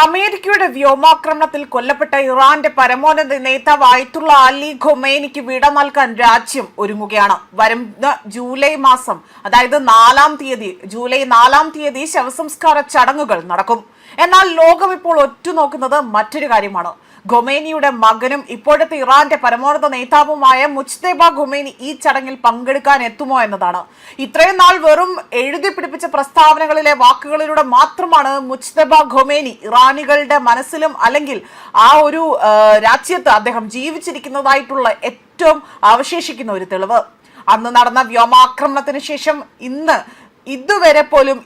അമേരിക്കയുടെ വ്യോമാക്രമണത്തിൽ കൊല്ലപ്പെട്ട ഇറാന്റെ പരമോന്നത നേതാവ് ആയത്തുള്ള അലി ഖൊമൈനിക്ക് വിട നൽകാൻ രാജ്യം ഒരുങ്ങുകയാണ്. വരുന്ന ജൂലൈ മാസം, അതായത് ജൂലൈ 4 ശവസംസ്കാര ചടങ്ങുകൾ നടക്കും. എന്നാൽ ലോകം ഇപ്പോൾ ഒറ്റുനോക്കുന്നത് മറ്റൊരു കാര്യമാണ്. ഖൊമൈനിയുടെ മകനും ഇപ്പോഴത്തെ ഇറാന്റെ പരമോന്നത നേതാവുമായ മുജ്തബ ഖൊമൈനി ഈ ചടങ്ങിൽ പങ്കെടുക്കാൻ എത്തുമോ എന്നതാണ്. ഇത്രയും നാൾ വെറും എഴുതി പിടിപ്പിച്ച പ്രസ്താവനകളിലെ വാക്കുകളിലൂടെ മാത്രമാണ് മുജ്തബ ഖൊമൈനി ഇറാനികളുടെ മനസ്സിലും അല്ലെങ്കിൽ ആ ഒരു രാജ്യത്ത് അദ്ദേഹം ജീവിച്ചിരിക്കുന്നതായിട്ടുള്ള ഏറ്റവും അവശേഷിക്കുന്ന ഒരു തെളിവ്. അന്ന് നടന്ന വ്യോമാക്രമണത്തിന് ശേഷം ഇതുവരെ പോലും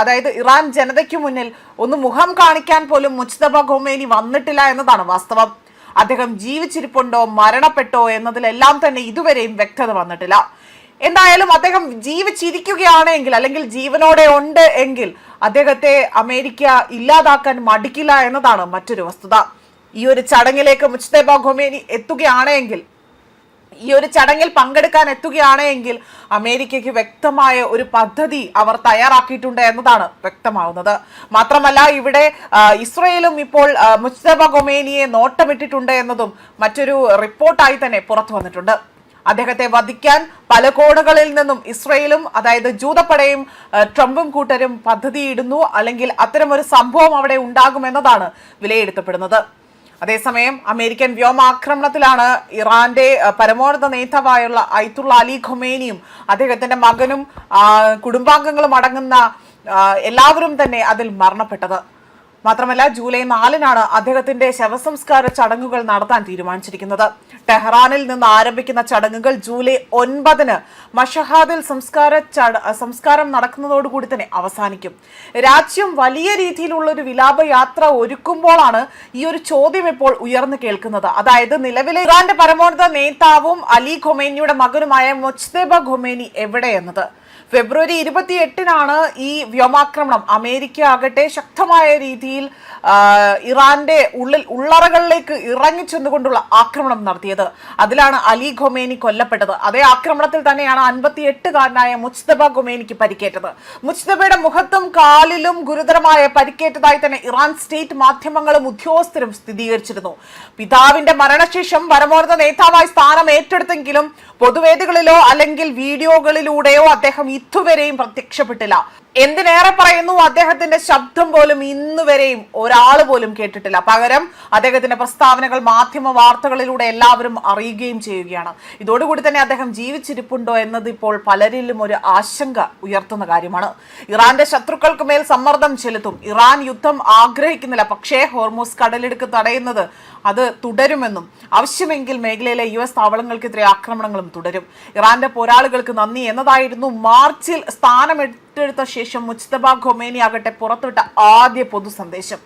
അതായത് ഇറാൻ ജനതയ്ക്ക് മുന്നിൽ ഒന്ന് മുഖം കാണിക്കാൻ പോലും മുജ്തബ ഖൊമൈനി വന്നിട്ടില്ല എന്നതാണ് വാസ്തവം. അദ്ദേഹം ജീവിച്ചിരിപ്പുണ്ടോ മരണപ്പെട്ടോ എന്നതിലെല്ലാം തന്നെ ഇതുവരെയും വ്യക്തത വന്നിട്ടില്ല. എന്തായാലും അദ്ദേഹം ജീവിച്ചിരിക്കുകയാണെങ്കിൽ അല്ലെങ്കിൽ ജീവനോടെ ഉണ്ട് എങ്കിൽ അദ്ദേഹത്തെ അമേരിക്ക ഇല്ലാതാക്കാൻ മടിക്കില്ല എന്നതാണ് മറ്റൊരു വസ്തുത. ഈ ഒരു ചടങ്ങിലേക്ക് മുജ്തബ ഖൊമൈനി ഈ ഒരു ചടങ്ങിൽ പങ്കെടുക്കാൻ എത്തുകയാണെങ്കിൽ അമേരിക്കയ്ക്ക് വ്യക്തമായ ഒരു പദ്ധതി അവർ തയ്യാറാക്കിയിട്ടുണ്ട് എന്നതാണ് വ്യക്തമാവുന്നത്. മാത്രമല്ല, ഇവിടെ ഇസ്രയേലും ഇപ്പോൾ മുജ്തബ ഖൊമൈനിയെ നോട്ടമിട്ടിട്ടുണ്ട് എന്നതും മറ്റൊരു റിപ്പോർട്ടായി തന്നെ പുറത്തു വന്നിട്ടുണ്ട്. അദ്ദേഹത്തെ വധിക്കാൻ പല കോണുകളിൽ നിന്നും ഇസ്രയേലും, അതായത് ജൂതപ്പടയും ട്രംപും കൂട്ടരും പദ്ധതിയിടുന്നു, അല്ലെങ്കിൽ അത്തരമൊരു സംഭവം അവിടെ ഉണ്ടാകുമെന്നതാണ് വിലയിരുത്തപ്പെടുന്നത്. അതേസമയം അമേരിക്കൻ വ്യോമാക്രമണത്തിലാണ് ഇറാന്റെ പരമോന്നത നേതാവായുള്ള ആയത്തുള്ള അലി ഖൊമൈനിയും അദ്ദേഹത്തിന്റെ മകനും കുടുംബാംഗങ്ങളും അടങ്ങുന്ന എല്ലാവരും തന്നെ അതിൽ മരണപ്പെട്ടത്. മാത്രമല്ല, ജൂലൈ 4 അദ്ദേഹത്തിന്റെ ശവസംസ്കാര ചടങ്ങുകൾ നടത്താൻ തീരുമാനിച്ചിരിക്കുന്നത്. ടെഹ്റാനിൽ നിന്ന് ആരംഭിക്കുന്ന ചടങ്ങുകൾ ജൂലൈ 9 മഷഹാദിൽ സംസ്കാരം നടക്കുന്നതോടുകൂടി തന്നെ അവസാനിക്കും. രാജ്യം വലിയ രീതിയിലുള്ള ഒരു വിലാപയാത്ര ഒരുക്കുമ്പോഴാണ് ഈ ഒരു ചോദ്യം ഇപ്പോൾ ഉയർന്നു കേൾക്കുന്നത്. അതായത്, നിലവിലെ ഇറാന്റെ പരമോന്നത നേതാവും അലി ഖൊമൈനിയുടെ മകനുമായ മുജ്തബ ഖൊമൈനി എവിടെയെന്നത്. ഫെബ്രുവരി 28 ഈ വ്യോമാക്രമണം. അമേരിക്ക ആകട്ടെ ശക്തമായ രീതിയിൽ ഇറാന്റെ ഉള്ളറകളിലേക്ക് ഇറങ്ങിച്ചെന്നുകൊണ്ടുള്ള ആക്രമണം നടത്തിയത്. അതിലാണ് അലി ഖൊമൈനി കൊല്ലപ്പെട്ടത്. അതേ ആക്രമണത്തിൽ തന്നെയാണ് 58-കാരനായ മുജ്തബ ഖൊമൈനിക്ക് പരിക്കേറ്റത്. മുജ്തബയുടെ മുഖത്തും കാലിലും ഗുരുതരമായ പരിക്കേറ്റതായി തന്നെ ഇറാൻ സ്റ്റേറ്റ് മാധ്യമങ്ങളും ഉദ്യോഗസ്ഥരും സ്ഥിരീകരിച്ചിരുന്നു. പിതാവിന്റെ മരണശേഷം പരമോന്നത നേതാവായി സ്ഥാനം ഏറ്റെടുത്തെങ്കിലും പൊതുവേദികളിലോ അല്ലെങ്കിൽ വീഡിയോകളിലൂടെയോ അദ്ദേഹം ഇതുവരെയും പ്രത്യക്ഷപ്പെട്ടില്ല. എന്തിനേറെ പറയുന്നു, അദ്ദേഹത്തിന്റെ ശബ്ദം പോലും ഇന്നുവരെയും ഒരാൾ പോലും കേട്ടിട്ടില്ല. പകരം അദ്ദേഹത്തിന്റെ പ്രസ്താവനകൾ മാധ്യമ വാർത്തകളിലൂടെ എല്ലാവരും അറിയുകയും ചെയ്യുകയാണ്. ഇതോടുകൂടി തന്നെ അദ്ദേഹം ജീവിച്ചിരിപ്പുണ്ടോ എന്നത് ഇപ്പോൾ പലരിലും ഒരു ആശങ്ക ഉയർത്തുന്ന കാര്യമാണ്. ഇറാന്റെ ശത്രുക്കൾക്ക് മേൽ സമ്മർദ്ദം ചെലുത്തും. ഇറാൻ യുദ്ധം ആഗ്രഹിക്കുന്നില്ല, പക്ഷേ ഹോർമൂസ് കടലിടുക്ക് തടയുന്നത് അത് തുടരുമെന്നും ആവശ്യമെങ്കിൽ മേഖലയിലെ US താവളങ്ങൾക്കെതിരെ ആക്രമണങ്ങളും തുടരും. ഇറാന്റെ പോരാളികൾക്ക് നന്ദി എന്നതായിരുന്നു മാർച്ചിൽ സ്ഥാനമെടുത്ത ശേഷം മുജ്തബ ഖൊമൈനി ആകട്ടെ പുറത്തുവിട്ട ആദ്യ പൊതു സന്ദേശം.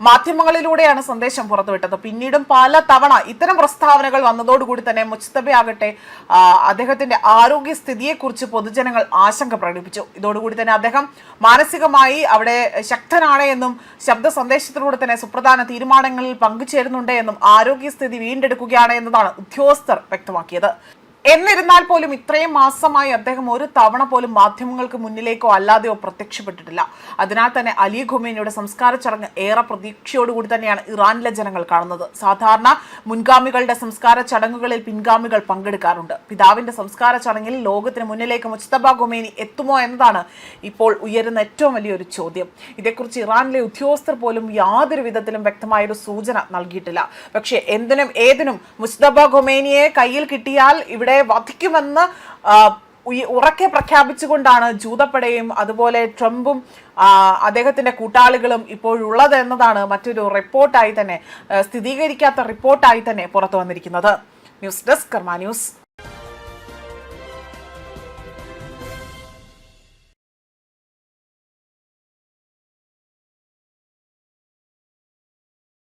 മാധ്യമങ്ങളിലൂടെയാണ് സന്ദേശം പുറത്തുവിട്ടത്. പിന്നീടും പല തവണ ഇത്തരം പ്രസ്താവനകൾ വന്നതോടുകൂടി തന്നെ മുജ്തബയാകട്ടെ അദ്ദേഹത്തിന്റെ ആരോഗ്യസ്ഥിതിയെക്കുറിച്ച് പൊതുജനങ്ങൾ ആശങ്ക പ്രകടിപ്പിച്ചു. ഇതോടുകൂടി തന്നെ അദ്ദേഹം മാനസികമായി അവിടെ ശക്തനാണ് എന്നും ശബ്ദ സന്ദേശത്തിലൂടെ തന്നെ സുപ്രധാന തീരുമാനങ്ങളിൽ പങ്കുചേരുന്നുണ്ട് എന്നും ആരോഗ്യസ്ഥിതി വീണ്ടെടുക്കുകയാണ് എന്നതാണ് ഉദ്യോഗസ്ഥർ വ്യക്തമാക്കിയത്. എന്നിരുന്നാൽ പോലും ഇത്രയും മാസമായി അദ്ദേഹം ഒരു തവണ പോലും മാധ്യമങ്ങൾക്ക് മുന്നിലേക്കോ അല്ലാതെയോ പ്രത്യക്ഷപ്പെട്ടിട്ടില്ല. അതിനാൽ തന്നെ അലി ഖൊമൈനിയുടെ സംസ്കാര ചടങ്ങ് ഏറെ പ്രതീക്ഷയോടുകൂടി തന്നെയാണ് ഇറാനിലെ ജനങ്ങൾ കാണുന്നത്. സാധാരണ മുൻഗാമികളുടെ സംസ്കാര ചടങ്ങുകളിൽ പിൻഗാമികൾ പങ്കെടുക്കാറുണ്ട്. പിതാവിന്റെ സംസ്കാര ചടങ്ങിൽ ലോകത്തിന് മുന്നിലേക്ക് മുജ്തബ ഖൊമൈനി എത്തുമോ എന്നതാണ് ഇപ്പോൾ ഉയരുന്ന ഏറ്റവും വലിയൊരു ചോദ്യം. ഇതേക്കുറിച്ച് ഇറാനിലെ ഉദ്യോഗസ്ഥർ പോലും യാതൊരു വിധത്തിലും വ്യക്തമായൊരു സൂചന നൽകിയിട്ടില്ല. പക്ഷേ എന്തിനും ഏതിനും മുജ്തബ ഖൊമൈനിയെ കയ്യിൽ കിട്ടിയാൽ ഇവിടെ വധിക്കുമെന്ന് ഉറക്കെ പ്രഖ്യാപിച്ചുകൊണ്ടാണ് ജൂതപ്പടയും അതുപോലെ ട്രംപും അദ്ദേഹത്തിന്റെ കൂട്ടാളികളും ഇപ്പോഴുള്ളത് എന്നതാണ് മറ്റൊരു റിപ്പോർട്ടായി തന്നെ സ്ഥിരീകരിക്കാത്ത റിപ്പോർട്ടായി തന്നെ പുറത്തു വന്നിരിക്കുന്നത്. ന്യൂസ് ഡെസ്ക് കർമ്മ ന്യൂസ്.